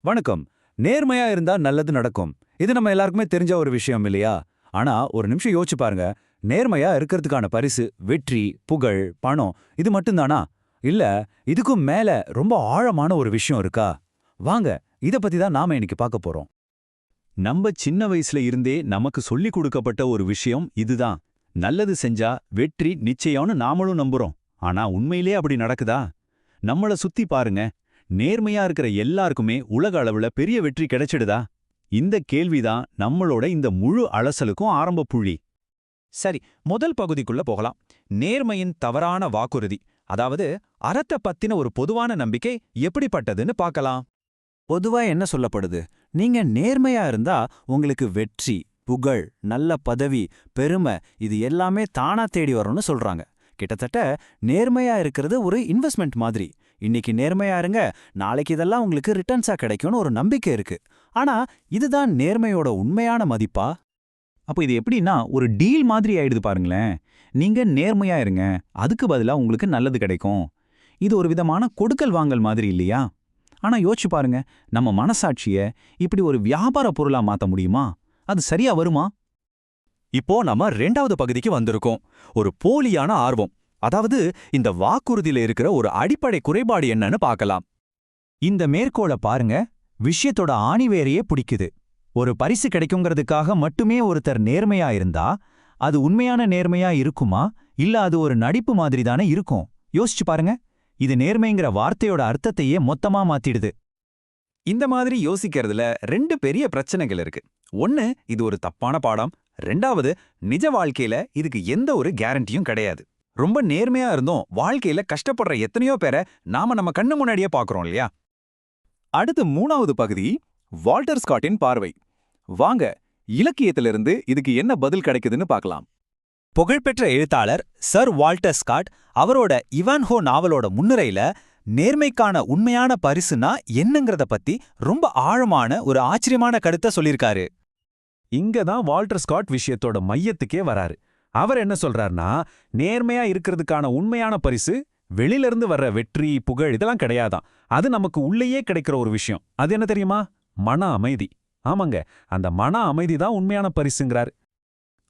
வணக்கம். நேர்மையா இருந்தா நல்லது நடக்கும். இது நம்ம எல்லாருக்குமே தெரிஞ்ச ஒரு விஷயம் இல்லையா? ஆனா ஒரு நிமிஷம் யோசிச்சு பாருங்க. நேர்மையா இருக்கிறதுக்கான பரிசு வெற்றி, புகழ், பணம் இது மட்டும்தானா? இல்ல இதுக்கும் மேல ரொம்ப ஆழமான ஒரு விஷயம் இருக்கா? வாங்க இத பத்தி தான் நாம இன்னைக்கு பார்க்க போறோம். நம்ம சின்ன வயசுல இருந்தே நமக்கு சொல்லிக் கொடுக்கப்பட்ட ஒரு விஷயம் இதுதான். நல்லது செஞ்சா வெற்றி நிச்சயம்னு நாமளும் நம்புறோம். ஆனா உண்மையிலே அப்படி நடக்குதா? நம்மள சுத்தி பாருங்க. நேர்மையா இருக்கிற எல்லாருக்குமே உலக அளவுல பெரிய வெற்றி கிடைச்சிடுதா? இந்த கேள்விதான் நம்மளோட இந்த முழு அலசலுக்கும் ஆரம்ப புள்ளி. சரி, முதல் பகுதிக்குள்ள போகலாம். நேர்மையின் தவறான வாக்குறுதி, அதாவது அறத்த பத்தின ஒரு பொதுவான நம்பிக்கை எப்படிப்பட்டதுன்னு பார்க்கலாம். பொதுவா என்ன சொல்லப்படுது? நீங்க நேர்மையா இருந்தா உங்களுக்கு வெற்றி, புகழ், நல்ல பதவி, பெருமை இது எல்லாமே தானா தேடி வரும்னு சொல்றாங்க. கிட்டத்தட்ட நேர்மையா இருக்கிறது ஒரு இன்வெஸ்ட்மெண்ட் மாதிரி. இன்னைக்கு நேர்மையா இருங்க, நாளைக்கு இதெல்லாம் உங்களுக்கு ரிட்டர்ன்ஸா கிடைக்கும்னு ஒரு நம்பிக்கை இருக்கு. ஆனா இதுதான் நேர்மையோட உண்மையான மதிப்பா? அப்போ இது எப்படின்னா ஒரு டீல் மாதிரி ஆயிடுது பாருங்களேன். நீங்க நேர்மையா இருங்க, அதுக்கு பதிலா உங்களுக்கு நல்லது கிடைக்கும். இது ஒரு விதமான கொடுக்கல் வாங்கல் மாதிரி இல்லையா? ஆனா யோசிச்சு பாருங்க, நம்ம மனசாட்சிய இப்படி ஒரு வியாபார பொருளா மாத்த முடியுமா? அது சரியா வருமா? இப்போ நம்ம 2வது பகுதிக்கு வந்திருக்கோம். ஒரு போலியான ஆர்வம், அதாவது இந்த வாக்குறுதியில இருக்கிற ஒரு அடிப்படை குறைபாடு என்னன்னு பார்க்கலாம். இந்த மேற்கோளை பாருங்க, விஷயத்தோட ஆணிவேரையே பிடிக்குது. ஒரு பரிசு கிடைக்குங்கிறதுக்காக மட்டுமே ஒருத்தர் நேர்மையா இருந்தா, அது உண்மையான நேர்மையா இருக்குமா? இல்ல அது ஒரு நடிப்பு மாதிரி தானே இருக்கும்? யோசிச்சு பாருங்க. இது நேர்மைங்கிற வார்த்தையோட அர்த்தத்தையே மொத்தமா மாத்திடுது. இந்த மாதிரி யோசிக்கிறதுல 2 பெரிய பிரச்சனைகள் இருக்கு. ஒன்னு, இது ஒரு தப்பான பாடம். 2வது, நிஜ வாழ்க்கையில இதுக்கு எந்த ஒரு கேரண்டியும் கிடையாது. ரொம்ப நேர்மையா இருந்தோம் வாழ்க்கையில கஷ்டப்படுற எத்தனையோ பேரை நாம நம்ம கண்ணு முன்னாடியே பார்க்கறோம் இல்லையா? அடுத்து 3வது பகுதி, வால்டர் ஸ்காட்டின் பார்வை. வாங்க, இலக்கியத்திலிருந்து இதுக்கு என்ன பதில் கிடைக்குதுன்னு பார்க்கலாம். புகழ்பெற்ற எழுத்தாளர் சர் வால்டர் ஸ்காட் அவரோட இவான்ஹோ நாவலோட முன்னுரையில நேர்மைக்கான உண்மையான பரிசுனா என்னங்கிறத பத்தி ரொம்ப ஆழமான ஒரு ஆச்சரியமான கருத்தை சொல்லியிருக்காரு. இங்க தான் வால்டர் ஸ்காட் விஷயத்தோட மையத்துக்கே வராரு. அவர் என்ன சொல்றாருன்னா, நேர்மையா இருக்கிறதுக்கான உண்மையான பரிசு வெளியிலிருந்து வர்ற வெற்றி, புகழ் இதெல்லாம் கிடையாதான். அது நமக்கு உள்ளேயே கிடைக்கிற ஒரு விஷயம். அது என்ன தெரியுமா? மன அமைதி. ஆமாங்க, அந்த மன அமைதி தான் உண்மையான பரிசுங்கிறாரு.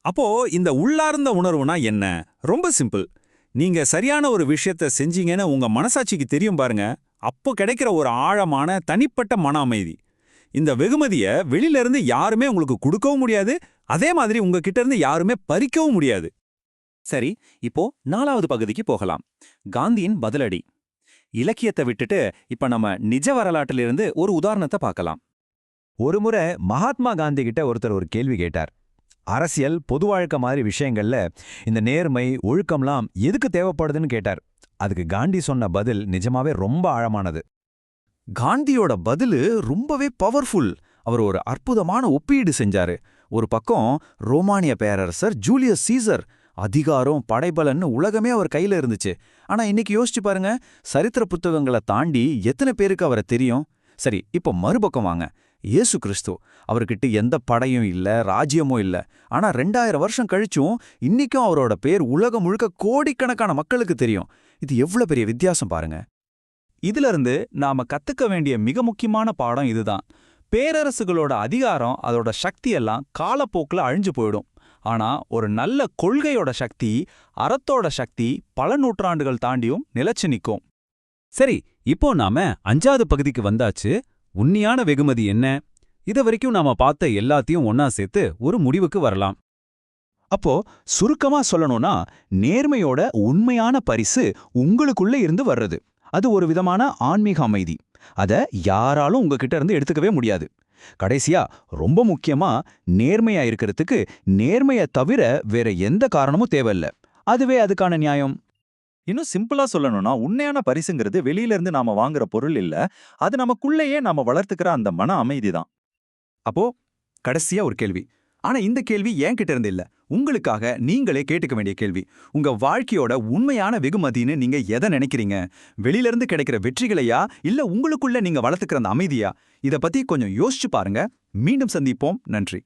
அப்போ இந்த உள்ளார்ந்த உணர்வுனா என்ன? ரொம்ப சிம்பிள். நீங்க சரியான ஒரு விஷயத்த செஞ்சீங்கன்னு உங்க மனசாட்சிக்கு தெரியும் பாருங்க. அப்போ கிடைக்கிற ஒரு ஆழமான தனிப்பட்ட மன அமைதி. இந்த வெகுமதிய வெளியில இருந்து யாருமே உங்களுக்கு கொடுக்கவும் முடியாது, அதே மாதிரி உங்ககிட்ட இருந்து யாருமே பறிக்கவும் முடியாது. சரி, இப்போ 4வது பகுதிக்கு போகலாம். காந்தியின் பதிலடி. இலக்கியத்தை விட்டுட்டு இப்ப நம்ம நிஜ வரலாற்றிலிருந்து ஒரு உதாரணத்தை பார்க்கலாம். ஒருமுறை மகாத்மா காந்தி கிட்ட ஒருத்தர் ஒரு கேள்வி கேட்டார். அரசியல், பொது வாழ்க்கை மாதிரி விஷயங்கள்ல இந்த நேர்மை, ஒழுக்கம்லாம் எதுக்கு தேவைப்படுதுன்னு கேட்டார். அதுக்கு காந்தி சொன்ன பதில் நிஜமாவே ரொம்ப ஆழமானது. காந்தியோட பதிலு ரொம்பவே பவர்ஃபுல். அவர் ஒரு அற்புதமான ஒப்பீடு செஞ்சாரு. ஒரு பக்கம் ரோமானிய பேரரசர் ஜூலியஸ் சீசர், அதிகாரம், படைபலன்னு உலகமே அவர் கையில இருந்துச்சு. ஆனா இன்னைக்கு யோசிச்சு பாருங்க, சரித்திர புத்தகங்களை தாண்டி எத்தனை பேருக்கு அவரை தெரியும்? சரி, இப்போ மறுபக்கம் வாங்க. இயேசு கிறிஸ்து, அவர்கிட்ட எந்த படையும் இல்ல, ராஜ்யமும் இல்ல. ஆனா 2000 வருஷம் கழிச்சும் இன்னைக்கும் அவரோட பேர் உலகம் முழுக்க கோடிக்கணக்கான மக்களுக்கு தெரியும். இது எவ்வளவு பெரிய வித்தியாசம் பாருங்க. இதுல இருந்து நாம கத்துக்க வேண்டிய மிக முக்கியமான பாடம் இதுதான். பேரரசுகளோட அதிகாரம், அதோட சக்தி எல்லாம் காலப்போக்கில் அழிஞ்சு போயிடும். ஆனா ஒரு நல்ல கொள்கையோட சக்தி, அறத்தோட சக்தி பல நூற்றாண்டுகள் தாண்டியும் நிலைச்சு நிற்கும். சரி, இப்போ நாம 5வது பகுதிக்கு வந்தாச்சு. உண்மையான வெகுமதி என்ன? இது வரைக்கும் நாம பார்த்த எல்லாத்தையும் ஒன்னா சேர்த்து ஒரு முடிவுக்கு வரலாம். அப்போ சுருக்கமா சொல்லணும்னா, நேர்மையோட உண்மையான பரிசு உங்களுக்குள்ள இருந்து வர்றது. அது ஒரு விதமான ஆன்மீக அமைதி. அத யாராலும் உங்ககிட்ட இருந்து எடுத்துக்கவே முடியாது. கடைசியா, ரொம்ப முக்கியமா, நேர்மையா இருக்கிறதுக்கு நேர்மையை தவிர வேற எந்த காரணமும் தேவையில்ல. அதுவே அதுக்கான நியாயம். இன்னும் சிம்பிளா சொல்லணும்னா, உண்மையான பரிசுங்கிறது வெளியில இருந்து நாம வாங்குற பொருள் இல்ல, அது நமக்குள்ளேயே நாம வளர்த்துக்கிற அந்த மன அமைதி தான். அப்போ கடைசியா ஒரு கேள்வி. ஆனா இந்த கேள்வி என்கிட்ட இருந்து இல்ல, உங்களுக்காக நீங்களே கேட்டுக்க வேண்டிய கேள்வி. உங்க வாழ்க்கையோட உண்மையான வெகுமதின்னு நீங்க எதை நினைக்கிறீங்க? வெளியில இருந்து கிடைக்கிற வெற்றிகளையா, இல்ல உங்களுக்குள்ள நீங்க வளர்த்துக்கிற அந்த அமைதியா? இத பத்தி கொஞ்சம் யோசிச்சு பாருங்க. மீண்டும் சந்திப்போம். நன்றி.